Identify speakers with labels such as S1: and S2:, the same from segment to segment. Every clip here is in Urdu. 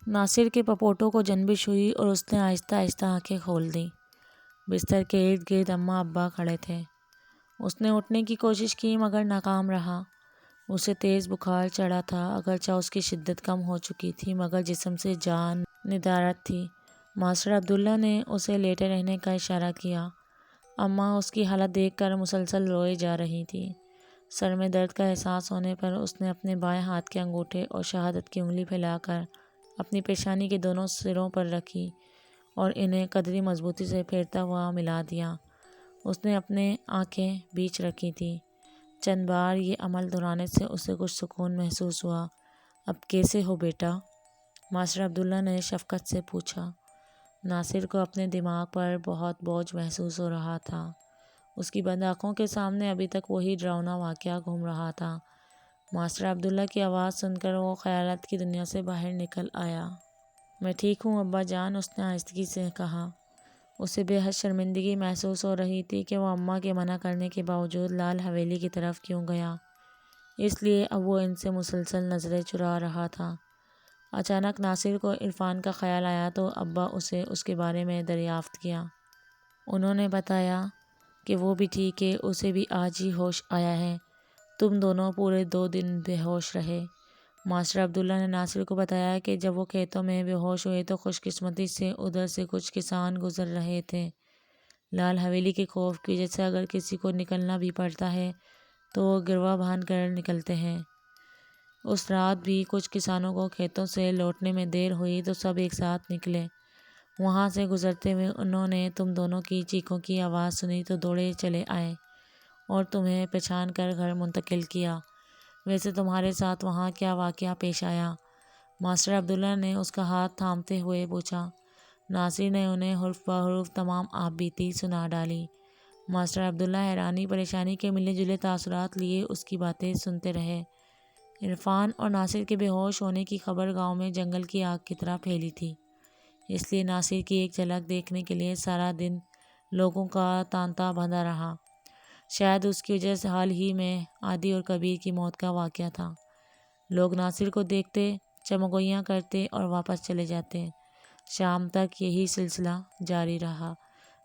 S1: ناصر کے پپوٹوں کو جنبش ہوئی اور اس نے آہستہ آہستہ آنکھیں کھول دیں۔ بستر کے ارد گرد اماں ابا کھڑے تھے۔ اس نے اٹھنے کی کوشش کی مگر ناکام رہا۔ اسے تیز بخار چڑھا تھا، اگرچہ اس کی شدت کم ہو چکی تھی مگر جسم سے جان ندارت تھی۔ ماسٹر عبداللہ نے اسے لیٹے رہنے کا اشارہ کیا۔ اماں اس کی حالت دیکھ کر مسلسل روئے جا رہی تھی۔ سر میں درد کا احساس ہونے پر اس نے اپنے بائیں ہاتھ کے انگوٹھے اور شہادت کی انگلی پھیلا کر اپنی پیشانی کے دونوں سروں پر رکھی اور انہیں قدری مضبوطی سے پھیرتا ہوا ملا دیا۔ اس نے اپنے آنکھیں بیچ رکھی تھیں۔ چند بار یہ عمل دہرانے سے اسے کچھ سکون محسوس ہوا۔ اب کیسے ہو بیٹا؟ ماسٹر عبداللہ نے شفقت سے پوچھا۔ ناصر کو اپنے دماغ پر بہت بوجھ محسوس ہو رہا تھا۔ اس کی بند آنکھوں کے سامنے ابھی تک وہی ڈراؤنا واقعہ گھوم رہا تھا۔ ماسٹر عبداللہ کی آواز سن کر وہ خیالات کی دنیا سے باہر نکل آیا۔ میں ٹھیک ہوں ابا جان، اس نے آہستگی سے کہا۔ اسے بے حد شرمندگی محسوس ہو رہی تھی کہ وہ اماں کے منع کرنے کے باوجود لال حویلی کی طرف کیوں گیا، اس لیے اب وہ ان سے مسلسل نظریں چرا رہا تھا۔ اچانک ناصر کو عرفان کا خیال آیا تو ابا اسے اس کے بارے میں دریافت کیا۔ انہوں نے بتایا کہ وہ بھی ٹھیک ہے، اسے بھی آج ہی ہوش آیا ہے۔ تم دونوں پورے 2 دن بے ہوش رہے۔ ماسٹر عبداللہ نے ناصر کو بتایا کہ جب وہ کھیتوں میں بے ہوش ہوئے تو خوش قسمتی سے ادھر سے کچھ کسان گزر رہے تھے۔ لال حویلی کے خوف کی وجہ سے اگر کسی کو نکلنا بھی پڑتا ہے تو وہ گروا باندھ کر نکلتے ہیں۔ اس رات بھی کچھ کسانوں کو کھیتوں سے لوٹنے میں دیر ہوئی تو سب ایک ساتھ نکلے۔ وہاں سے گزرتے ہوئے انہوں نے تم دونوں کی چیخوں کی آواز سنی تو دوڑے چلے آئے اور تمہیں پہچان کر گھر منتقل کیا۔ ویسے تمہارے ساتھ وہاں کیا واقعہ پیش آیا؟ ماسٹر عبداللہ نے اس کا ہاتھ تھامتے ہوئے پوچھا۔ ناصر نے انہیں حرف بحرف تمام آپ بیتی سنا ڈالی۔ ماسٹر عبداللہ حیرانی پریشانی کے ملے جلے تاثرات لیے اس کی باتیں سنتے رہے۔ عرفان اور ناصر کے بے ہوش ہونے کی خبر گاؤں میں جنگل کی آگ کی طرح پھیلی تھی، اس لیے ناصر کی ایک جھلک دیکھنے کے لیے سارا دن لوگوں کا تانتا بندھا رہا۔ شاید اس کی وجہ سے حال ہی میں عادی اور کبیر کی موت کا واقعہ تھا۔ لوگ ناصر کو دیکھتے، چمگوئیاں کرتے اور واپس چلے جاتے۔ شام تک یہی سلسلہ جاری رہا۔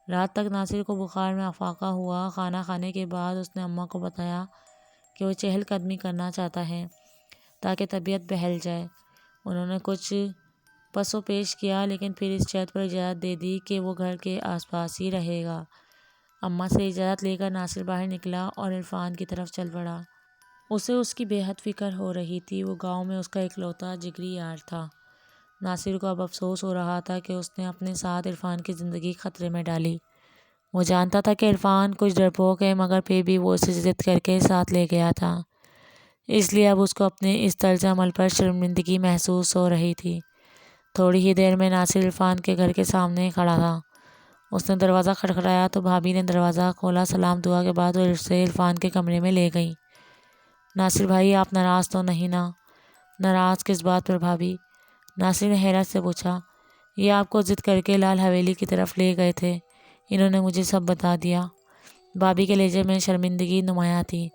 S1: رات تک ناصر کو بخار میں افاقہ ہوا۔ کھانا کھانے کے بعد اس نے اماں کو بتایا کہ وہ چہل قدمی کرنا چاہتا ہے تاکہ طبیعت بحل جائے۔ انہوں نے کچھ پس و پیش کیا لیکن پھر اس شرط پر اجازت دے دی کہ وہ گھر کے آس پاس ہی رہے گا۔ اماں سے اجازت لے کر ناصر باہر نکلا اور عرفان کی طرف چل پڑا۔ اسے اس کی بے حد فکر ہو رہی تھی۔ وہ گاؤں میں اس کا اکلوتا جگری یار تھا۔ ناصر کو اب افسوس ہو رہا تھا کہ اس نے اپنے ساتھ عرفان کی زندگی خطرے میں ڈالی۔ وہ جانتا تھا کہ عرفان کچھ ڈرپوک ہے مگر پھر بھی وہ اسے ضد کر کے ساتھ لے گیا تھا، اس لیے اب اس کو اپنے اس طرز عمل پر شرمندگی محسوس ہو رہی تھی۔ تھوڑی ہی دیر میں ناصر عرفان کے گھر کے سامنے کھڑا تھا۔ اس نے دروازہ کھٹکھٹایا تو بھابھی نے دروازہ کھولا۔ سلام دعا کے بعد وہ اسے عرفان کے کمرے میں لے گئی۔ ناصر بھائی، آپ ناراض تو نہیں نا؟ ناراض کس بات پر بھابھی؟ ناصر نے حیرت سے پوچھا۔ یہ آپ کو ضد کر کے لال حویلی کی طرف لے گئے تھے، انہوں نے مجھے سب بتا دیا۔ بھابھی کے لہجے میں شرمندگی نمایاں تھی۔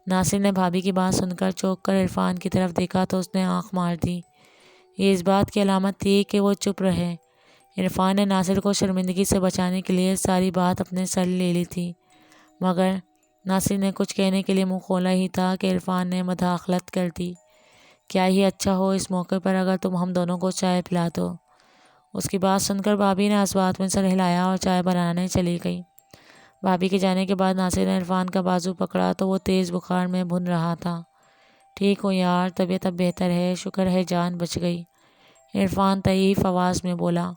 S1: ناصر نے بھابھی کی بات سن کر چونک کر عرفان کی طرف دیکھا تو اس نے آنکھ مار دی۔ یہ اس بات کی علامت تھی کہ وہ چپ رہے۔ عرفان نے ناصر کو شرمندگی سے بچانے کے لیے ساری بات اپنے سر لے لی تھی مگر ناصر نے کچھ کہنے کے لیے منہ کھولا ہی تھا کہ عرفان نے مداخلت کر دی۔ کیا ہی اچھا ہو اس موقع پر اگر تم ہم دونوں کو چائے پلا دو۔ اس کی بات سن کر بھابھی نے اس بات میں سر ہلایا اور چائے بنانے چلی گئی۔ بھابھی کے جانے کے بعد ناصر نے عرفان کا بازو پکڑا تو وہ تیز بخار میں بھن رہا تھا۔ ٹھیک ہو یار، طبیعت اب بہتر ہے، شکر ہے جان بچ گئی، عرفان ضعیف آواز میں بولا۔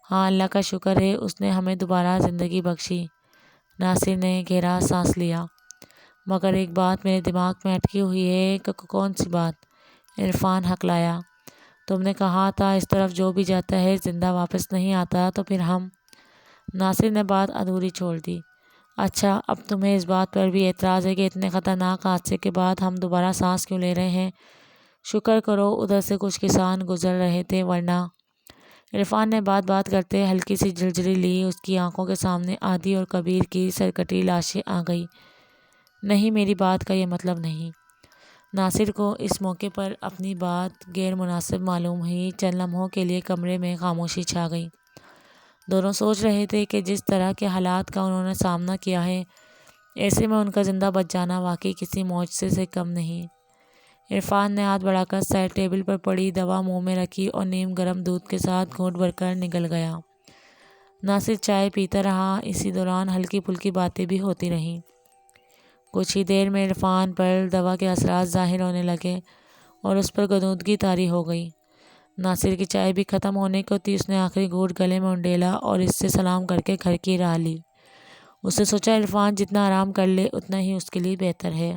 S1: ہاں اللہ کا شکر ہے، اس نے ہمیں دوبارہ زندگی بخشی۔ ناصر نے گہرا سانس لیا۔ مگر ایک بات میرے دماغ میں اٹکی ہوئی ہے۔ کون سی بات؟ عرفان ہکلایا۔ تم نے کہا تھا اس طرف جو بھی جاتا ہے زندہ واپس نہیں آتا، تو پھر ہم؟ ناصر نے بات ادھوری چھوڑ دی۔ اچھا، اب تمہیں اس بات پر بھی اعتراض ہے کہ اتنے خطرناک حادثے کے بعد ہم دوبارہ سانس کیوں لے رہے ہیں؟ شکر کرو ادھر سے کچھ کسان گزر رہے تھے ورنہ… عرفان نے بات کرتے ہلکی سی جھرجھری لی۔ اس کی آنکھوں کے سامنے عادی اور کبیر کی سرکٹی لاشیں آ گئی۔ نہیں، میری بات کا یہ مطلب نہیں۔ ناصر کو اس موقع پر اپنی بات غیر مناسب معلوم ہوئی۔ چند لمحوں کے لیے کمرے میں خاموشی چھا گئی۔ دونوں سوچ رہے تھے کہ جس طرح کے حالات کا انہوں نے سامنا کیا ہے، ایسے میں ان کا زندہ بچ جانا واقعی کسی معجزے سے کم نہیں۔ عرفان نے ہاتھ بڑھا کر سائڈ ٹیبل پر پڑی دوا منہ میں رکھی اور نیم گرم دودھ کے ساتھ گھونٹ بھر کر نگل گیا۔ ناصر چائے پیتا رہا۔ اسی دوران ہلکی پھلکی باتیں بھی ہوتی رہیں۔ کچھ ہی دیر میں عرفان پر دوا کے اثرات ظاہر ہونے لگے اور اس پر غنودگی طاری ہو گئی۔ ناصر کی چائے بھی ختم ہونے کو تھی۔ اس نے آخری گھونٹ گلے میں انڈیلا اور اس سے سلام کر کے گھر کی راہ لی۔ اس نے سوچا عرفان جتنا آرام کر لے اتنا ہی اس کے لیے بہتر ہے۔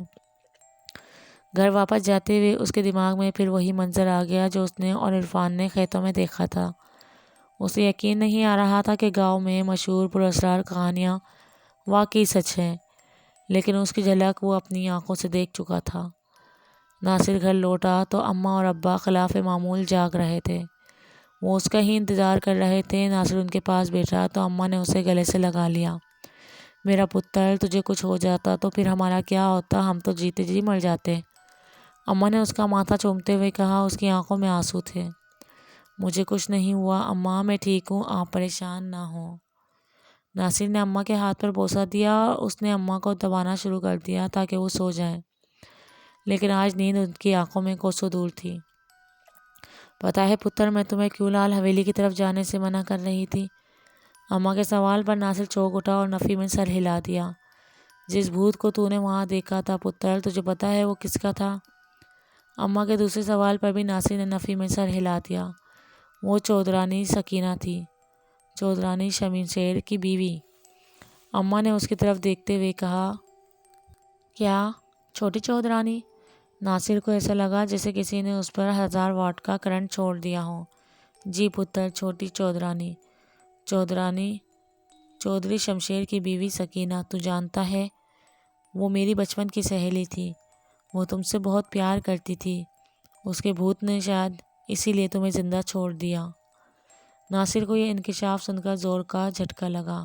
S1: گھر واپس جاتے ہوئے اس کے دماغ میں پھر وہی منظر آ گیا جو اس نے اور عرفان نے کھیتوں میں دیکھا تھا۔ اسے یقین نہیں آ رہا تھا کہ گاؤں میں مشہور پراسرار کہانیاں واقعی سچ ہیں، لیکن اس کی جھلک وہ اپنی آنکھوں سے دیکھ چکا تھا۔ ناصر گھر لوٹا تو اماں اور ابا خلاف معمول جاگ رہے تھے۔ وہ اس کا ہی انتظار کر رہے تھے۔ ناصر ان کے پاس بیٹھا تو اماں نے اسے گلے سے لگا لیا۔ میرا پتر، تجھے کچھ ہو جاتا تو پھر ہمارا کیا ہوتا؟ ہم تو جیتے جی مر جاتے۔ اماں نے اس کا ماتھا چومتے ہوئے کہا۔ اس کی آنکھوں میں آنسو تھے۔ مجھے کچھ نہیں ہوا اماں، میں ٹھیک ہوں، آپ پریشان نہ ہوں۔ ناصر نے اماں کے ہاتھ پر بوسہ دیا اور اس نے اماں کو دبانا شروع کر دیا تاکہ وہ سو جائیں، لیکن آج نیند ان کی آنکھوں میں کوسوں دور تھی۔ پتہ ہے پتر، میں تمہیں کیوں لال حویلی کی طرف جانے سے منع کر رہی تھی؟ اماں کے سوال پر ناصر چونک اٹھا اور نفی میں سر ہلا دیا۔ جس بھوت کو تو نے وہاں دیکھا تھا پتر، تجھے پتہ ہے وہ کس کا تھا؟ اماں کے دوسرے سوال پر بھی ناصر نے نفی میں سر ہلا دیا۔ وہ چودرانی سکینہ تھی، چودرانی شمشیر کی بیوی۔ اماں نے اس کی طرف دیکھتے ہوئے کہا۔ کیا چھوٹی چودرانی؟ ناصر کو ایسا لگا جیسے کسی نے اس پر 1000 واٹ کا کرنٹ چھوڑ دیا ہو۔ جی پتر، چھوٹی چودرانی، چودرانی چودھری شمشیر کی بیوی سکینہ، تو جانتا ہے وہ میری بچپن کی سہیلی تھی۔ وہ تم سے بہت پیار کرتی تھی۔ اس کے بھوت نے شاید اسی لیے تمہیں زندہ چھوڑ دیا۔ ناصر کو یہ انکشاف سن کر زور کا جھٹکا لگا۔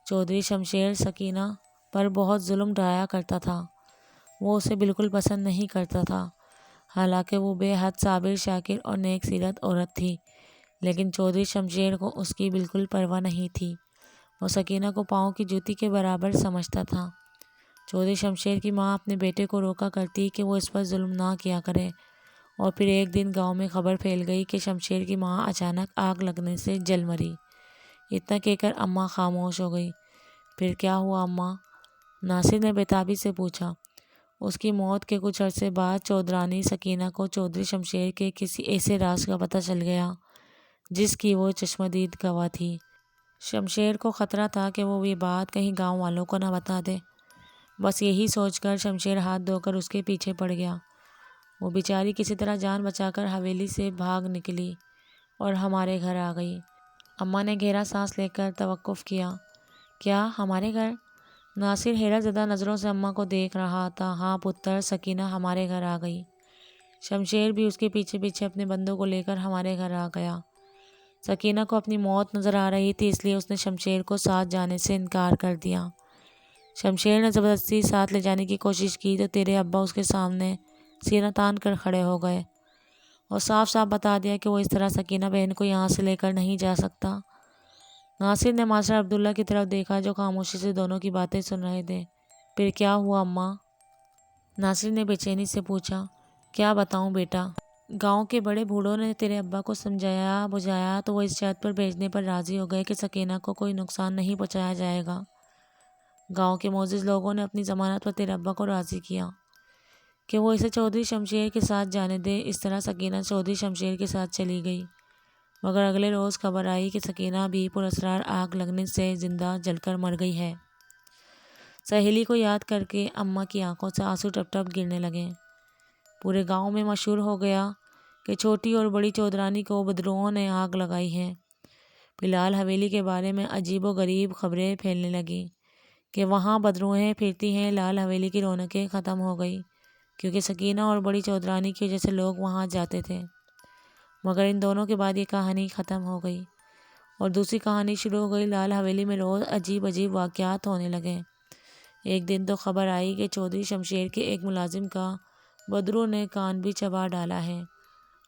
S1: چودھری شمشیر سکینہ پر بہت ظلم ڈھایا کرتا تھا۔ وہ اسے بالکل پسند نہیں کرتا تھا، حالانکہ وہ بے حد صابر، شاکر اور نیک سیرت عورت تھی، لیکن چودھری شمشیر کو اس کی بالکل پرواہ نہیں تھی۔ وہ سکینہ کو پاؤں کی جوتی کے برابر سمجھتا تھا۔ چودھری شمشیر کی ماں اپنے بیٹے کو روکا کرتی کہ وہ اس پر ظلم نہ کیا کرے، اور پھر ایک دن گاؤں میں خبر پھیل گئی کہ شمشیر کی ماں اچانک آگ لگنے سے جل مری۔ اتنا کہہ کر اماں خاموش ہو گئی۔ پھر کیا ہوا اماں؟ ناصر نے بےتابی سے پوچھا۔ اس کی موت کے کچھ عرصے بعد چودرانی سکینہ کو چودھری شمشیر کے کسی ایسے راز کا پتہ چل گیا جس کی وہ چشمدید گواہ تھی۔ شمشیر کو خطرہ تھا کہ وہ یہ بات کہیں گاؤں والوں کو نہ بتا دے۔ بس یہی سوچ کر شمشیر ہاتھ دھو کر اس کے پیچھے پڑ گیا۔ وہ بیچاری کسی طرح جان بچا کر حویلی سے بھاگ نکلی اور ہمارے گھر آ گئی۔ اماں نے گہرا سانس لے کر توقف کیا۔ کیا ہمارے گھر؟ ناصر حیرت زدہ نظروں سے اماں کو دیکھ رہا تھا۔ ہاں پتر، سکینہ ہمارے گھر آ گئی۔ شمشیر بھی اس کے پیچھے پیچھے اپنے بندوں کو لے کر ہمارے گھر آ گیا۔ سکینہ کو اپنی موت نظر آ رہی تھی، اس لیے اس نے شمشیر کو ساتھ جانے سے انکار کر دیا۔ شمشیر نے زبردستی ساتھ لے جانے کی کوشش کی تو تیرے ابا اس کے سامنے سینہ تان کر کھڑے ہو گئے اور صاف صاف بتا دیا کہ وہ اس طرح سکینہ بہن کو یہاں سے لے کر نہیں جا سکتا۔ ناصر نے ماسٹر عبداللہ کی طرف دیکھا جو خاموشی سے دونوں کی باتیں سن رہے تھے۔ پھر کیا ہوا اماں؟ ناصر نے بے چینی سے پوچھا۔ کیا بتاؤں بیٹا؟ گاؤں کے بڑے بوڑھوں نے تیرے ابا کو سمجھایا بجھایا تو وہ اس شرط پر بھیجنے پر راضی ہو گئے کہ سکینہ کو کوئی نقصان نہیں پہنچایا جائے گا۔ گاؤں کے معزز لوگوں نے اپنی ضمانت پر تیرے ابا کو راضی کیا کہ وہ اسے چودھری شمشیر کے ساتھ جانے دے۔ اس طرح سکینہ چودھری شمشیر کے ساتھ چلی گئی، مگر اگلے روز خبر آئی کہ سکینہ بھی پراسرار آگ لگنے سے زندہ جل کر مر گئی ہے۔ سہیلی کو یاد کر کے اماں کی آنکھوں سے آنسو ٹپ ٹپ گرنے لگے۔ پورے گاؤں میں مشہور ہو گیا کہ چھوٹی اور بڑی چودرانی کو بدروؤں نے آگ لگائی ہے۔ پھر لال حویلی کے بارے میں عجیب و غریب خبریں پھیلنے لگیں کہ وہاں بدروہیں پھرتی ہیں۔ لال حویلی کی رونقیں ختم ہو گئی کیونکہ سکینہ اور بڑی چودرانی کی وجہ سے لوگ وہاں جاتے تھے، مگر ان دونوں کے بعد یہ کہانی ختم ہو گئی اور دوسری کہانی شروع ہو گئی۔ لال حویلی میں روز عجیب عجیب واقعات ہونے لگے۔ ایک دن تو خبر آئی کہ چودھری شمشیر کے ایک ملازم کا بدرو نے کان بھی چبا ڈالا ہے۔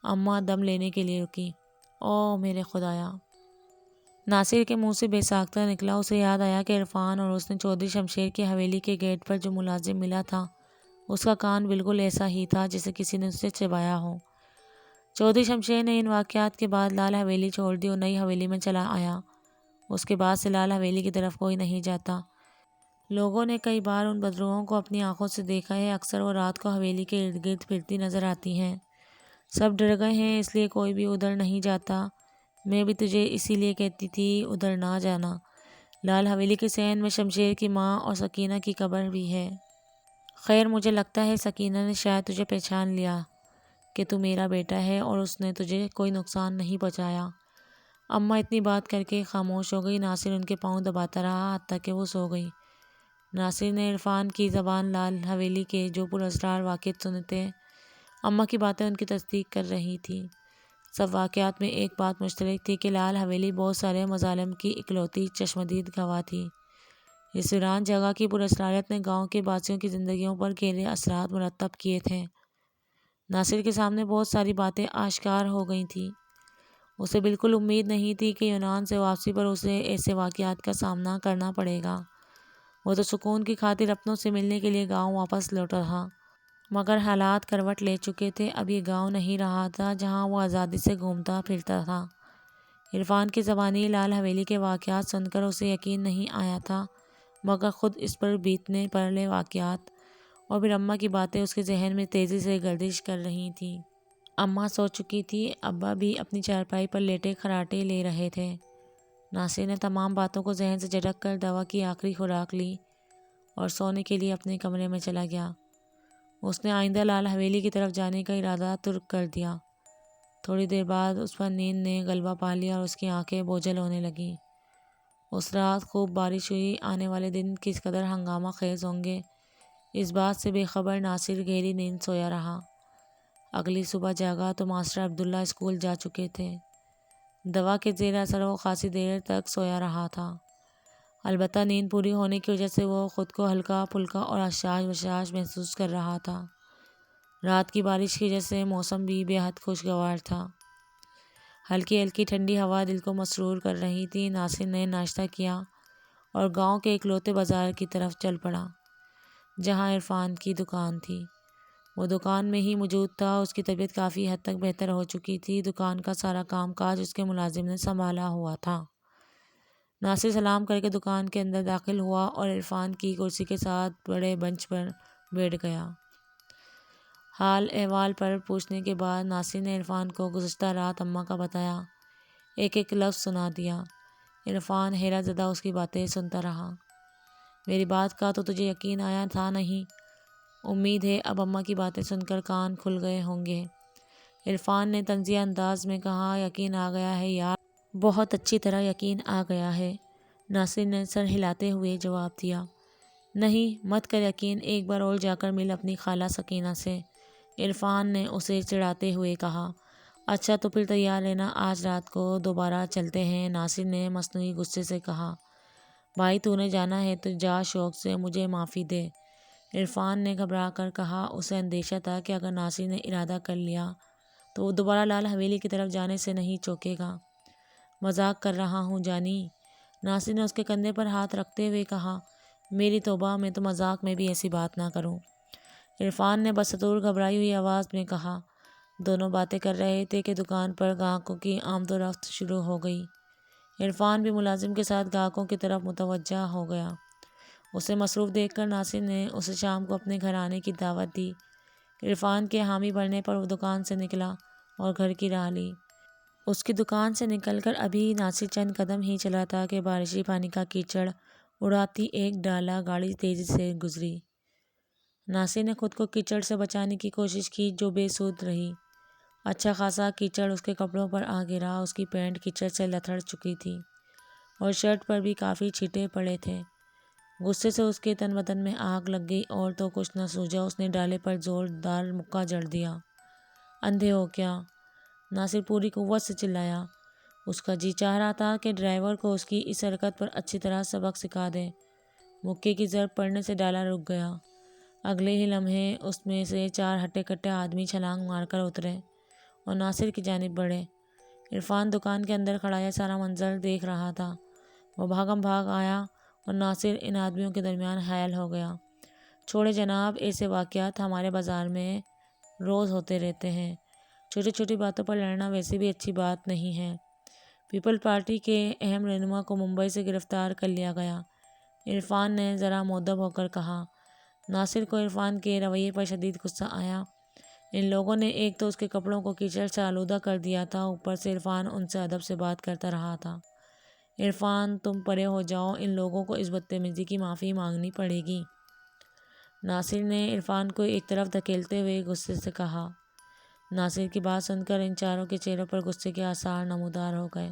S1: اماں دم لینے کے لیے رکی۔ او میرے خدایا! ناصر کے منہ سے بے ساختہ نکلا۔ اسے یاد آیا کہ عرفان اور اس نے چودھری شمشیر کی حویلی کے گیٹ پر جو ملازم ملا تھا اس کا کان بالکل ایسا ہی تھا جسے کسی نے اسے چبایا ہو۔ چودھری شمشیر نے ان واقعات کے بعد لال حویلی چھوڑ دی اور نئی حویلی میں چلا آیا۔ اس کے بعد سے لال حویلی کی طرف کوئی نہیں جاتا۔ لوگوں نے کئی بار ان بدروؤں کو اپنی آنکھوں سے دیکھا ہے۔ اکثر وہ رات کو حویلی کے ارد گرد پھرتی نظر آتی ہیں۔ سب ڈر گئے ہیں اس لیے کوئی بھی ادھر نہیں جاتا۔ میں بھی تجھے اسی لیے کہتی تھی ادھر نہ جانا۔ لال حویلی کے صحن میں شمشیر کی ماں اور سکینہ کی قبر بھی ہے۔ خیر مجھے لگتا ہے سکینہ نے شاید تجھے پہچان لیا کہ تو میرا بیٹا ہے اور اس نے تجھے کوئی نقصان نہیں پہنچایا۔ اماں اتنی بات کر کے خاموش ہو گئی۔ ناصر ان کے پاؤں دباتا رہا حتیٰ کہ وہ سو گئی۔ ناصر نے عرفان کی زبان لال حویلی کے جو پراسرار واقعات سنتے اماں کی باتیں ان کی تصدیق کر رہی تھی۔ سب واقعات میں ایک بات مشترک تھی کہ لال حویلی بہت سارے مظالم کی اکلوتی چشمدید گواہ تھی۔ اس ویران جگہ کی پراسراریت نے گاؤں کے باسیوں کی زندگیوں پر گہرے اثرات مرتب کیے تھے۔ ناصر کے سامنے بہت ساری باتیں آشکار ہو گئی تھیں۔ اسے بالکل امید نہیں تھی کہ یونان سے واپسی پر اسے ایسے واقعات کا سامنا کرنا پڑے گا۔ وہ تو سکون کی خاطر اپنوں سے ملنے کے لیے گاؤں واپس لوٹا تھا، مگر حالات کروٹ لے چکے تھے۔ اب یہ گاؤں نہیں رہا تھا جہاں وہ آزادی سے گھومتا پھرتا تھا۔ عرفان کی زبانی لال حویلی کے واقعات سن کر اسے یقین نہیں آیا تھا، مگر خود اس پر بیتنے والے واقعات اور پھر اماں کی باتیں اس کے ذہن میں تیزی سے گردش کر رہی تھیں۔ اماں سو چکی تھی، ابا بھی اپنی چارپائی پر لیٹے خراٹے لے رہے تھے۔ ناصر نے تمام باتوں کو ذہن سے جھٹک کر دوا کی آخری خوراک لی اور سونے کے لیے اپنے کمرے میں چلا گیا۔ اس نے آئندہ لال حویلی کی طرف جانے کا ارادہ ترک کر دیا۔ تھوڑی دیر بعد اس پر نیند نے غلبہ پا لیا اور اس کی آنکھیں بوجھل ہونے لگیں۔ اس رات خوب بارش ہوئی۔ آنے والے دن کس قدر ہنگامہ خیز ہوں گے اس بات سے بے خبر ناصر گہری نیند سویا رہا۔ اگلی صبح جاگا تو ماسٹر عبداللہ اسکول جا چکے تھے۔ دوا کے زیر اثر وہ خاصی دیر تک سویا رہا تھا، البتہ نیند پوری ہونے کی وجہ سے وہ خود کو ہلکا پھلکا اور حشاش بشاش محسوس کر رہا تھا۔ رات کی بارش کی وجہ سے موسم بھی بے حد خوشگوار تھا۔ ہلکی ہلکی ٹھنڈی ہوا دل کو مسرور کر رہی تھی۔ ناصر نے ناشتہ کیا اور گاؤں کے اکلوتے بازار کی طرف چل پڑا جہاں عرفان کی دکان تھی۔ وہ دکان میں ہی موجود تھا۔ اس کی طبیعت کافی حد تک بہتر ہو چکی تھی۔ دکان کا سارا کام کاج اس کے ملازم نے سنبھالا ہوا تھا۔ ناصر سلام کر کے دکان کے اندر داخل ہوا اور عرفان کی کرسی کے ساتھ بڑے بنچ پر بیٹھ گیا۔ حال احوال پر پوچھنے کے بعد ناصر نے عرفان کو گزشتہ رات اماں کا بتایا ایک ایک لفظ سنا دیا۔ عرفان حیرت زدہ اس کی باتیں سنتا رہا۔ میری بات کا تو تجھے یقین آیا تھا نہیں؟ امید ہے اب اماں کی باتیں سن کر کان کھل گئے ہوں گے۔ عرفان نے طنزیہ انداز میں کہا، یقین آ گیا ہے یار، بہت اچھی طرح یقین آ گیا ہے۔ ناصر نے سر ہلاتے ہوئے جواب دیا، نہیں مت کر یقین، ایک بار اور جا کر مل اپنی خالہ سکینہ سے۔ عرفان نے اسے چڑھاتے ہوئے کہا، اچھا تو پھر تیار رہنا، آج رات کو دوبارہ چلتے ہیں۔ ناصر نے مصنوعی غصے سے کہا، بھائی تو نے جانا ہے تو جا شوق سے، مجھے معافی دے۔ عرفان نے گھبرا کر کہا۔ اسے اندیشہ تھا کہ اگر ناصر نے ارادہ کر لیا تو وہ دوبارہ لال حویلی کی طرف جانے سے نہیں چوکے گا۔ مذاق کر رہا ہوں جانی۔ ناصر نے اس کے کندھے پر ہاتھ رکھتے ہوئے کہا، میری توبہ، میں تو مذاق میں بھی ایسی بات نہ کروں۔ عرفان نے بدستور گھبرائی ہوئی آواز میں کہا۔ دونوں باتیں کر رہے تھے کہ دکان پر گاہکوں کی آمد و رفت شروع ہو گئی۔ عرفان بھی ملازم کے ساتھ گاہکوں کی طرف متوجہ ہو گیا۔ اسے مصروف دیکھ کر ناصر نے اسے شام کو اپنے گھر آنے کی دعوت دی۔ عرفان کے حامی بھرنے پر وہ دکان سے نکلا اور گھر کی راہ لی۔ اس کی دکان سے نکل کر ابھی ناصر چند قدم ہی چلا تھا کہ بارشی پانی کا کیچڑ اڑاتی ایک ڈالا گاڑی تیزی سے گزری۔ ناصر نے خود کو کیچڑ سے بچانے کی کوشش کی جو بے سود رہی۔ اچھا خاصا کیچڑ اس کے کپڑوں پر آ گرا۔ اس کی پینٹ کیچڑ سے لتھڑ چکی تھی اور شرٹ پر بھی کافی چھینٹے پڑے تھے۔ غصے سے اس کے تن بدن میں آگ لگ گئی اور تو کچھ نہ سوجا، اس نے ڈالے پر زوردار مکہ جڑ دیا۔ اندھے ہو کیا؟ ناصر پوری قوت سے چلایا۔ اس کا جی چاہ رہا تھا کہ ڈرائیور کو اس کی اس حرکت پر اچھی طرح سبق سکھا دے۔ مکے کی ضرب پڑنے سے ڈالا رک گیا۔ اگلے ہی لمحے اس میں سے 4 ہٹے کٹے آدمی چھلانگ مار کر اترے اور ناصر کی جانب بڑھے۔ عرفان دکان کے اندر کھڑا یہ سارا منظر دیکھ رہا تھا۔ وہ بھاگم بھاگ آیا اور ناصر ان آدمیوں کے درمیان حائل ہو گیا۔ چھوڑے جناب، ایسے واقعات ہمارے بازار میں روز ہوتے رہتے ہیں۔ چھوٹی چھوٹی باتوں پر لڑنا ویسے بھی اچھی بات نہیں ہے۔ پیپل پارٹی کے اہم رہنما کو ممبئی سے گرفتار کر لیا گیا، عرفان نے ذرا مؤدب ہو کر کہا۔ ناصر کو عرفان کے رویے پر شدید غصہ آیا۔ ان لوگوں نے ایک تو اس کے کپڑوں کو کیچڑ سے آلودہ کر دیا تھا، اوپر سے عرفان ان سے ادب سے بات کرتا رہا تھا۔ عرفان، تم پرے ہو جاؤ، ان لوگوں کو اس بدتمیزی کی معافی مانگنی پڑے گی۔ ناصر نے عرفان کو ایک طرف دھکیلتے ہوئے غصے سے کہا۔ ناصر کی بات سن کر ان چاروں کے چہروں پر غصے کے آثار نمودار ہو گئے۔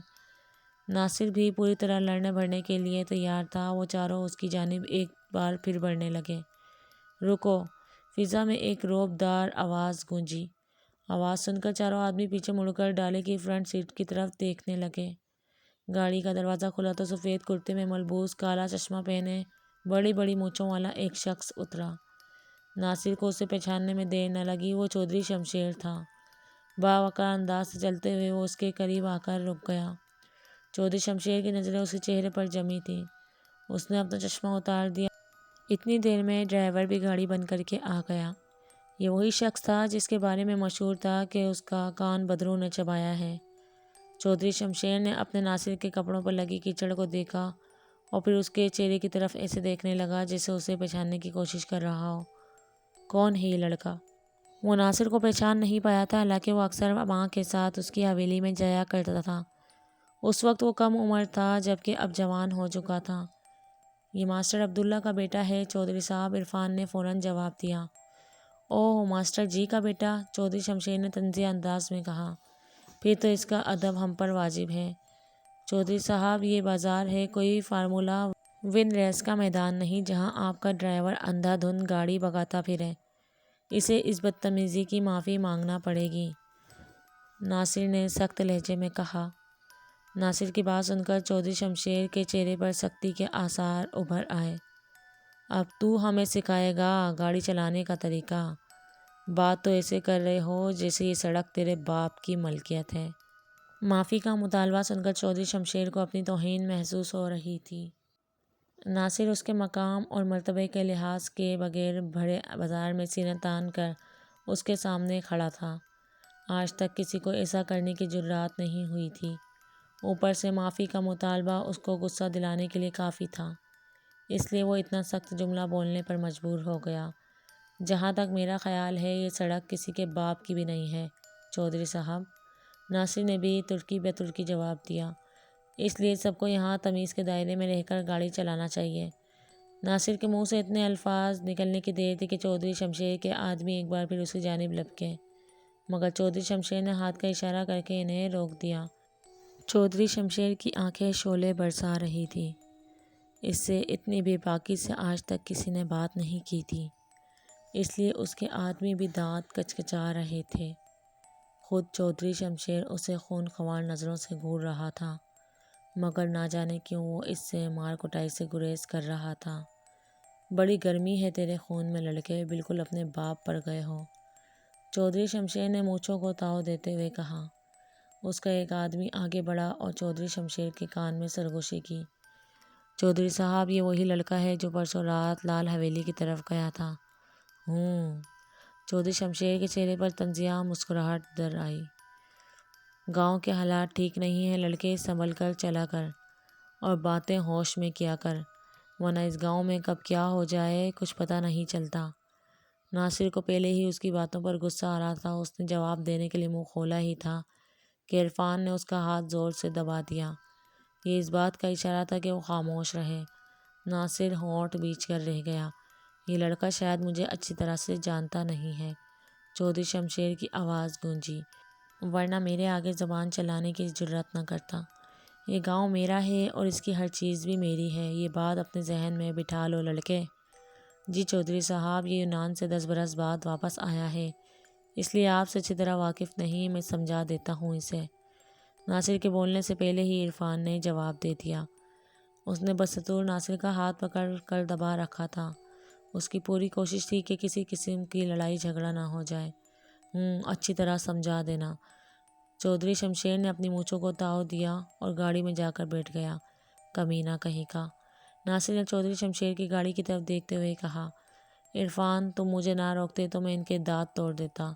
S1: ناصر بھی پوری طرح لڑنے بھڑنے کے لیے تیار تھا۔ وہ چاروں اس کی جانب ایک بار پھر بڑھنے لگے۔ رکو! فضا میں ایک رعب دار آواز گونجی۔ آواز سن کر چاروں آدمی پیچھے مڑ کر ڈالے کی فرنٹ سیٹ کی طرف دیکھنے لگے۔ گاڑی کا دروازہ کھلا تو سفید کرتے میں ملبوس، کالا چشمہ پہنے، بڑی بڑی مونچھوں والا ایک شخص اترا۔ ناصر کو اسے پہچاننے میں دیر نہ لگی۔ وہ چودھری شمشیر تھا۔ باوقار انداز سے چلتے ہوئے وہ اس کے قریب آ کر رک گیا۔ چودھری شمشیر کی نظریں اس کے چہرے پر جمی تھیں۔ اس نے اپنا چشمہ اتار دیا۔ اتنی دیر میں ڈرائیور بھی گاڑی بند کر کے آ گیا۔ یہ وہی شخص تھا جس کے بارے میں مشہور تھا کہ اس کا کان بدروں نے چبایا ہے۔ چودھری شمشیر نے اپنے ناصر کے کپڑوں پر لگی کیچڑ کو دیکھا اور پھر اس کے چہرے کی طرف ایسے دیکھنے لگا جیسے اسے پہچاننے کی کوشش کر رہا ہو۔ کون ہے یہ لڑکا؟ وہ ناصر کو پہچان نہیں پایا تھا، حالانکہ وہ اکثر ماں کے ساتھ اس کی حویلی میں جایا کرتا تھا۔ اس وقت وہ کم عمر تھا، جبکہ اب جوان ہو چکا تھا۔ یہ ماسٹر عبداللہ کا بیٹا ہے چودھری صاحب، عرفان نے فوراً جواب دیا۔ اوہ، ماسٹر جی کا بیٹا، چودھری شمشیر نے طنزیہ انداز میں کہا۔ پھر تو اس کا ادب ہم پر واجب ہے۔ چودھری صاحب، یہ بازار ہے، کوئی فارمولا ون ریس کا میدان نہیں جہاں آپ کا ڈرائیور اندھا دھند گاڑی بھگاتا پھرے۔ اسے اس بدتمیزی کی معافی مانگنا پڑے گی، ناصر نے سخت لہجے میں کہا۔ ناصر کی بات سن کر چودھری شمشیر کے چہرے پر سختی کے آثار ابھر آئے۔ اب تو ہمیں سکھائے گا گاڑی چلانے کا طریقہ؟ بات تو ایسے کر رہے ہو جیسے یہ سڑک تیرے باپ کی ملکیت ہے۔ معافی کا مطالبہ سن کر چودھری شمشیر کو اپنی توہین محسوس ہو رہی تھی۔ ناصر اس کے مقام اور مرتبے کے لحاظ کے بغیر بھرے بازار میں سینہ تان کر اس کے سامنے کھڑا تھا۔ آج تک کسی کو ایسا کرنے کی جرات نہیں ہوئی تھی۔ اوپر سے معافی کا مطالبہ اس کو غصہ دلانے کے لیے کافی تھا، اس لیے وہ اتنا سخت جملہ بولنے پر مجبور ہو گیا۔ جہاں تک میرا خیال ہے یہ سڑک کسی کے باپ کی بھی نہیں ہے چودھری صاحب، ناصر نے بھی ترکی بہ ترکی جواب دیا۔ اس لیے سب کو یہاں تمیز کے دائرے میں رہ کر گاڑی چلانا چاہیے۔ ناصر کے منہ سے اتنے الفاظ نکلنے کی دیر تھی کہ چودھری شمشیر کے آدمی ایک بار پھر اس کی جانب لپکے، مگر چودھری شمشیر نے ہاتھ کا اشارہ کر کے انہیں روک دیا۔ چودھری شمشیر کی آنکھیں شعلے برسا رہی تھیں۔ اس سے اتنی بے باکی سے آج تک کسی نے بات نہیں کی تھی، اس لیے اس کے آدمی بھی دانت کچکچا رہے تھے۔ خود چودھری شمشیر اسے خون خوار نظروں سے گھور رہا تھا، مگر نہ جانے کیوں وہ اس سے مار کٹائی سے گریز کر رہا تھا۔ بڑی گرمی ہے تیرے خون میں لڑکے، بالکل اپنے باپ پر گئے ہو، چودھری شمشیر نے مونچھوں کو تاؤ دیتے ہوئے کہا۔ اس کا ایک آدمی آگے بڑھا اور چودھری شمشیر کے کان میں سرگوشی کی۔ چودھری صاحب، یہ وہی لڑکا ہے جو پرسوں رات لال حویلی کی طرف گیا تھا؟ ہوں۔ چودھری شمشیر کے چہرے پر طنزیہ مسکراہٹ در آئی۔ گاؤں کے حالات ٹھیک نہیں ہیں لڑکے، سنبھل کر چلا کر اور باتیں ہوش میں کیا کر، ورنہ اس گاؤں میں کب کیا ہو جائے کچھ پتہ نہیں چلتا۔ ناصر کو پہلے ہی اس کی باتوں پر غصہ آ رہا تھا۔ اس نے جواب دینے کے لیے منہ کھولا ہی تھا کہ عرفان نے اس کا ہاتھ زور سے دبا دیا۔ یہ اس بات کا اشارہ تھا کہ وہ خاموش رہے۔ ناصر ہونٹ بیچ کر رہ گیا۔ یہ لڑکا شاید مجھے اچھی طرح سے جانتا نہیں ہے، چودھری شمشیر کی آواز گونجی، ورنہ میرے آگے زبان چلانے کی جرات نہ کرتا۔ یہ گاؤں میرا ہے اور اس کی ہر چیز بھی میری ہے، یہ بات اپنے ذہن میں بٹھا لو لڑکے۔ جی چودھری صاحب، یہ یونان سے 10 برس بعد واپس آیا ہے، اس لیے آپ سے اچھی طرح واقف نہیں، میں سمجھا دیتا ہوں اسے۔ ناصر کے بولنے سے پہلے ہی عرفان نے جواب دے دیا۔ اس نے بدستور ناصر کا ہاتھ پکڑ کر دبا رکھا تھا۔ اس کی پوری کوشش تھی کہ کسی قسم کی لڑائی جھگڑا نہ ہو جائے۔ اچھی طرح سمجھا دینا۔ چودھری شمشیر نے اپنی مونچھوں کو تاؤ دیا اور گاڑی میں جا کر بیٹھ گیا۔ کمینہ کہیں کا۔ ناصر نے چودھری شمشیر کی گاڑی کی طرف دیکھتے ہوئے کہا، عرفان تم مجھے نہ روکتے تو میں ان کے دانت توڑ دیتا۔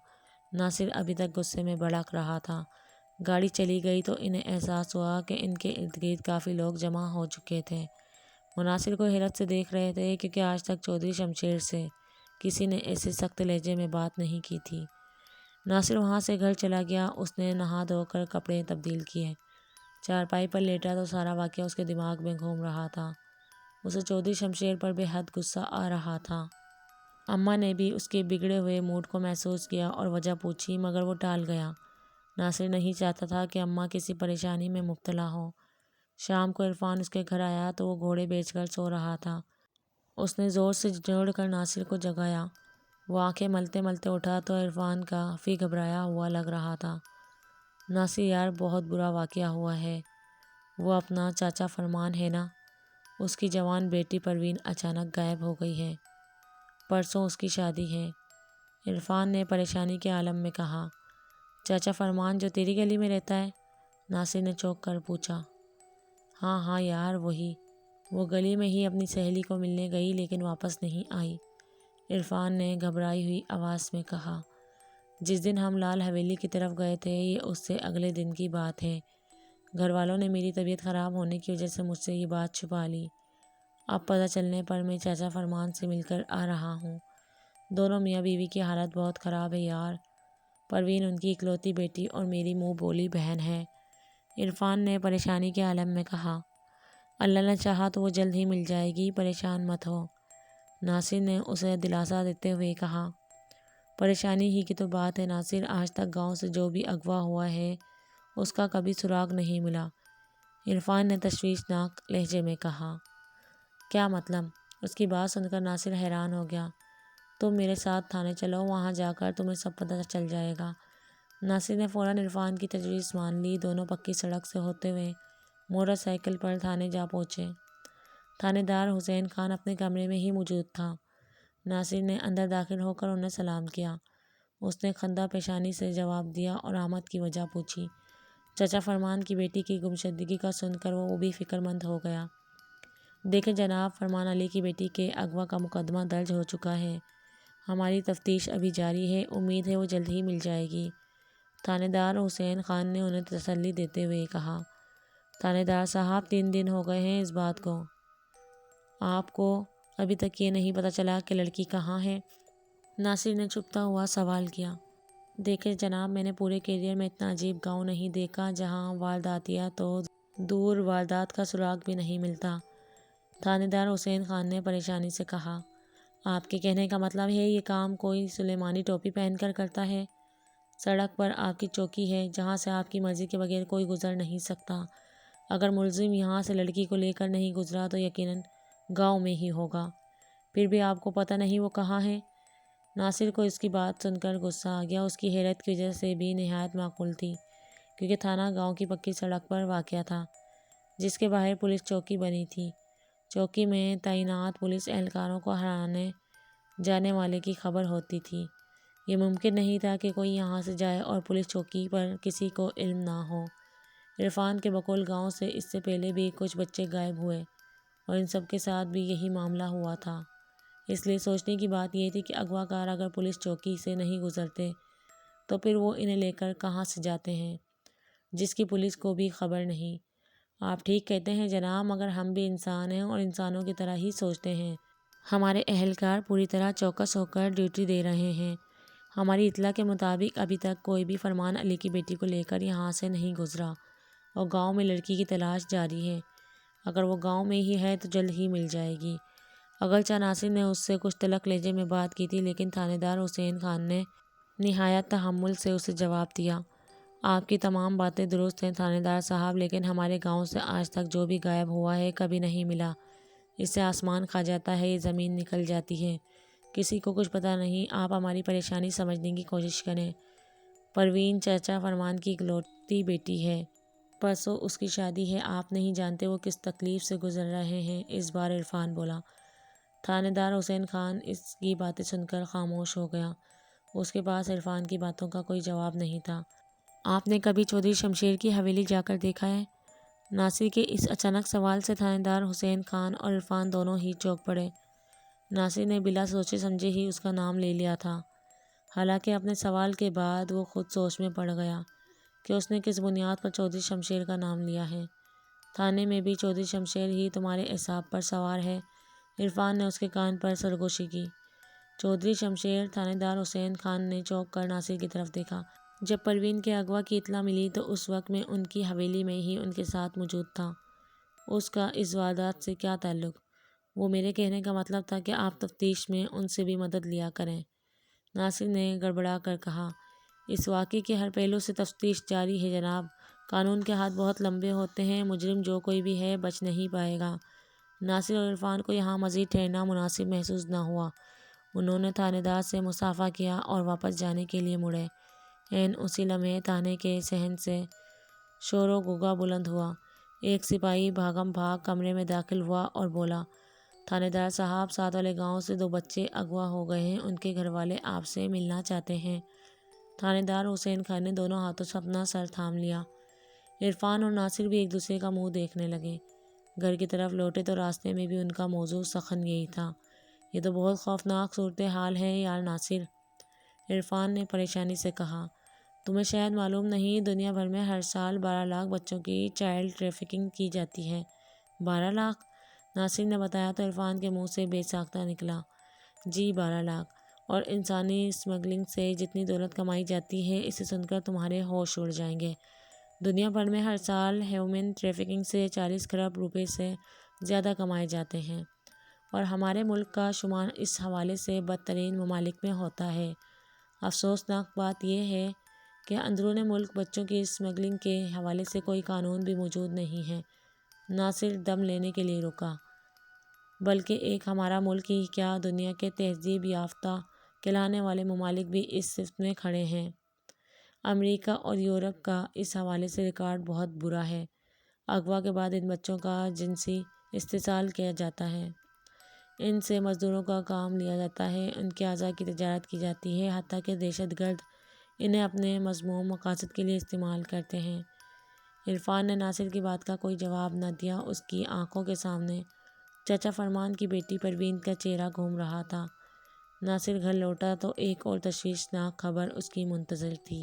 S1: ناصر ابھی تک غصے میں بھڑک رہا تھا۔ گاڑی چلی گئی تو انہیں احساس ہوا کہ ان کے ارد گرد کافی لوگ جمع ہو چکے تھے۔ وہ ناصر کو حیرت سے دیکھ رہے تھے کیونکہ آج تک چودھری شمشیر سے کسی نے ایسے سخت لہجے میں بات نہیں کی تھی۔ ناصر وہاں سے گھر چلا گیا۔ اس نے نہا دھو کر کپڑے تبدیل کیے، چارپائی پر لیٹا تو سارا واقعہ اس کے دماغ میں گھوم رہا تھا۔ اسے چودھری شمشیر پر بے حد غصہ آ رہا تھا۔ اماں نے بھی اس کے بگڑے ہوئے موڈ کو محسوس کیا اور وجہ پوچھی، مگر وہ ٹال گیا۔ ناصر نہیں چاہتا تھا کہ اماں کسی پریشانی میں مبتلا ہو۔ شام کو عرفان اس کے گھر آیا تو وہ گھوڑے بیچ کر سو رہا تھا۔ اس نے زور سے جھنجھوڑ کر ناصر کو جگایا۔ وہ آنکھیں ملتے ملتے اٹھا تو عرفان کافی گھبرایا ہوا لگ رہا تھا۔ ناصر یار بہت برا واقعہ ہوا ہے۔ وہ اپنا چاچا فرمان ہے نا، اس کی جوان بیٹی پروین اچانک غائب ہو گئی ہے۔ پرسوں اس کی شادی ہے۔ عرفان نے پریشانی کے عالم میں کہا۔ چاچا فرمان جو تیری گلی میں رہتا ہے؟ ناصر نے چونک کر پوچھا۔ ہاں یار وہی۔ وہ گلی میں ہی اپنی سہیلی کو ملنے گئی لیکن واپس نہیں آئی، عرفان نے گھبرائی ہوئی آواز میں کہا۔ جس دن ہم لال حویلی کی طرف گئے تھے یہ اس سے اگلے دن کی بات ہے۔ گھر والوں نے میری طبیعت خراب ہونے کی وجہ سے مجھ سے یہ بات چھپا لی۔ اب پتہ چلنے پر میں چاچا فرمان سے مل کر آ رہا ہوں۔ دونوں میاں بیوی کی حالت بہت خراب ہے یار۔ پروین ان کی اکلوتی بیٹی اور میری منہ بولی بہن ہے، عرفان نے پریشانی کے عالم میں کہا۔ اللہ نے چاہا تو وہ جلد ہی مل جائے گی، پریشان مت ہو، ناصر نے اسے دلاسا دیتے ہوئے کہا۔ پریشانی ہی کی تو بات ہے ناصر، آج تک گاؤں سے جو بھی اغوا ہوا ہے اس کا کبھی سراغ نہیں ملا، عرفان نے تشویشناک لہجے میں کہا۔ کیا مطلب؟ اس کی بات سن کر ناصر حیران ہو گیا۔ تم میرے ساتھ تھانے چلو، وہاں جا کر تمہیں سب پتہ چل جائے گا۔ ناصر نے فوراً عرفان کی تجویز مان لی۔ دونوں پکی سڑک سے ہوتے ہوئے موٹر سائیکل پر تھانے جا پہنچے۔ تھانے دار حسین خان اپنے کمرے میں ہی موجود تھا۔ ناصر نے اندر داخل ہو کر انہیں سلام کیا۔ اس نے خندہ پیشانی سے جواب دیا اور آمد کی وجہ پوچھی۔ چاچا فرمان کی بیٹی کی گمشدگی کا سن کر وہ بھی فکر مند ہو گیا۔ دیکھیں جناب، فرمان علی کی بیٹی کے اغوا کا مقدمہ درج ہو چکا ہے۔ ہماری تفتیش ابھی جاری ہے، امید ہے وہ جلد ہی مل جائے گی، تھانے دار حسین خان نے انہیں تسلی دیتے ہوئے کہا۔ تھانے دار صاحب 3 دن ہو گئے ہیں اس بات کو، آپ کو ابھی تک یہ نہیں پتہ چلا کہ لڑکی کہاں ہے؟ ناصر نے چپتا ہوا سوال کیا۔ دیکھیں جناب، میں نے پورے کیریئر میں اتنا عجیب گاؤں نہیں دیکھا جہاں وارداتیہ تو دور واردات کا سراغ بھی نہیں ملتا، تھانے دار حسین خان نے پریشانی سے کہا۔ آپ کے کہنے کا مطلب ہے یہ کام کوئی سلیمانی ٹوپی پہن کر کرتا ہے؟ سڑک پر آپ کی چوکی ہے جہاں سے آپ کی مرضی کے بغیر کوئی گزر نہیں سکتا۔ اگر ملزم یہاں سے لڑکی کو لے کر نہیں گزرا تو یقیناً گاؤں میں ہی ہوگا، پھر بھی آپ کو پتہ نہیں وہ کہاں ہے؟ ناصر کو اس کی بات سن کر غصہ آ گیا۔ اس کی حیرت کی وجہ سے بھی نہایت معقول تھی کیونکہ تھانہ گاؤں کی پکی سڑک پر واقع تھا جس کے باہر پولیس چوکی بنی تھی۔ چوکی میں تعینات پولیس اہلکاروں کو ہر آنے جانے والے کی خبر ہوتی تھی۔ یہ ممکن نہیں تھا کہ کوئی یہاں سے جائے اور پولیس چوکی پر کسی کو علم نہ ہو۔ عرفان کے بقول گاؤں سے اس سے پہلے بھی کچھ بچے غائب ہوئے اور ان سب کے ساتھ بھی یہی معاملہ ہوا تھا، اس لیے سوچنے کی بات یہ تھی کہ اغوا کار اگر پولیس چوکی سے نہیں گزرتے تو پھر وہ انہیں لے کر کہاں سے جاتے ہیں جس کی پولیس کو بھی خبر نہیں۔ آپ ٹھیک کہتے ہیں جناب، مگر ہم بھی انسان ہیں اور انسانوں کی طرح ہی سوچتے ہیں۔ ہمارے اہلکار پوری طرح چوکس ہو کر ڈیوٹی دے رہے ہیں۔ ہماری اطلاع کے مطابق ابھی تک کوئی بھی فرمان علی کی بیٹی کو لے کر یہاں سے نہیں گزرا اور گاؤں میں لڑکی کی تلاش جاری ہے۔ اگر وہ گاؤں میں ہی ہے تو جلد ہی مل جائے گی۔ اگرچہ ناصر نے اس سے کچھ تلخ لہجے میں بات کی تھی لیکن تھانے دار حسین خان نے نہایت تحمل سے اسے جواب دیا۔ آپ کی تمام باتیں درست ہیں تھانے دار صاحب، لیکن ہمارے گاؤں سے آج تک جو بھی غائب ہوا ہے کبھی نہیں ملا۔ اس سے آسمان کھا جاتا ہے، یہ زمین نکل جاتی ہے، کسی کو کچھ پتہ نہیں۔ آپ ہماری پریشانی سمجھنے کی کوشش کریں۔ پروین چاچا فرمان کی اکلوتی بیٹی ہے، پرسوں اس کی شادی ہے، آپ نہیں جانتے وہ کس تکلیف سے گزر رہے ہیں، اس بار عرفان بولا۔ تھانے دار حسین خان اس کی باتیں سن کر خاموش ہو گیا۔ اس کے پاس عرفان کی باتوں کا کوئی جواب نہیں تھا۔ آپ نے کبھی چودھری شمشیر کی حویلی جا کر دیکھا ہے؟ ناصر کے اس اچانک سوال سے تھانے دار حسین خان اور عرفان دونوں ہی چونک پڑے۔ ناصر نے بلا سوچے سمجھے ہی اس کا نام لے لیا تھا، حالانکہ اپنے سوال کے بعد وہ خود سوچ میں پڑ گیا کہ اس نے کس بنیاد پر چودھری شمشیر کا نام لیا ہے۔ تھانے میں بھی چودھری شمشیر ہی تمہارے اعصاب پر سوار ہے؟ عرفان نے اس کے کان پر سرگوشی کی۔ چودھری شمشیر؟ تھانے دار حسین خان نے چونک کر ناصر کی طرف دیکھا۔ جب پروین کے اغوا کی اطلاع ملی تو اس وقت میں ان کی حویلی میں ہی ان کے ساتھ موجود تھا۔ اس کا اس واردات سے کیا تعلق؟ وہ میرے کہنے کا مطلب تھا کہ آپ تفتیش میں ان سے بھی مدد لیا کریں، ناصر نے گڑبڑا کر کہا۔ اس واقعے کے ہر پہلو سے تفتیش جاری ہے جناب۔ قانون کے ہاتھ بہت لمبے ہوتے ہیں، مجرم جو کوئی بھی ہے بچ نہیں پائے گا۔ ناصر اور عرفان کو یہاں مزید ٹھہرنا مناسب محسوس نہ ہوا۔ انہوں نے تھانے دار سے مصافحہ کیا اور واپس جانے کے لیے مڑے۔ عین اسی لمحے تھانے کے صحن سے شور و غوغا بلند ہوا۔ ایک سپاہی بھاگم بھاگ کمرے میں داخل ہوا اور بولا، تھانے دار صاحب، ساتھ والے گاؤں سے 2 بچے اغوا ہو گئے ہیں، ان کے گھر والے آپ سے ملنا چاہتے ہیں۔ تھانے دار حسین خان نے دونوں ہاتھوں سے اپنا سر تھام لیا۔ عرفان اور ناصر بھی ایک دوسرے کا منہ دیکھنے لگے۔ گھر کی طرف لوٹے تو راستے میں بھی ان کا موضوع سخن یہی تھا۔ یہ تو بہت خوفناک صورتحال ہے یار ناصر، عرفان نے پریشانی سے کہا۔ تمہیں شاید معلوم نہیں، دنیا بھر میں ہر سال 12 لاکھ بچوں کی چائلڈ ٹریفکنگ کی جاتی ہے۔ 12 لاکھ؟ ناصر نے بتایا تو عرفان کے منہ سے بے ساختہ نکلا۔ جی 12 لاکھ۔ اور انسانی اسمگلنگ سے جتنی دولت کمائی جاتی ہے، اسے سن کر تمہارے ہوش اڑ جائیں گے۔ دنیا بھر میں ہر سال ہیومن ٹریفکنگ سے 40 کروڑ روپے سے زیادہ کمائے جاتے ہیں، اور ہمارے ملک کا شمار اس حوالے سے بدترین ممالک میں ہوتا ہے۔ افسوسناک بات یہ ہے کہ اندرون ملک بچوں کی اسمگلنگ کے حوالے سے کوئی قانون بھی موجود نہیں ہے۔ ناصر دم لینے کے لیے رکا۔ بلکہ ایک ہمارا ملک ہی کیا، دنیا کے تہذیب یافتہ کہلانے والے ممالک بھی اس صف میں کھڑے ہیں۔ امریکہ اور یورپ کا اس حوالے سے ریکارڈ بہت برا ہے۔ اغوا کے بعد ان بچوں کا جنسی استحصال کیا جاتا ہے، ان سے مزدوروں کا کام لیا جاتا ہے، ان کے اعضاء کی تجارت کی جاتی ہے، حتیٰ کہ دہشت گرد انہیں اپنے مذموم مقاصد کے لیے استعمال کرتے ہیں۔ عرفان نے ناصر کی بات کا کوئی جواب نہ دیا۔ اس کی آنکھوں کے سامنے چچا فرمان کی بیٹی پروین کا چہرہ گھوم رہا تھا۔ ناصر گھر لوٹا تو ایک اور تشویشناک خبر اس کی منتظر تھی۔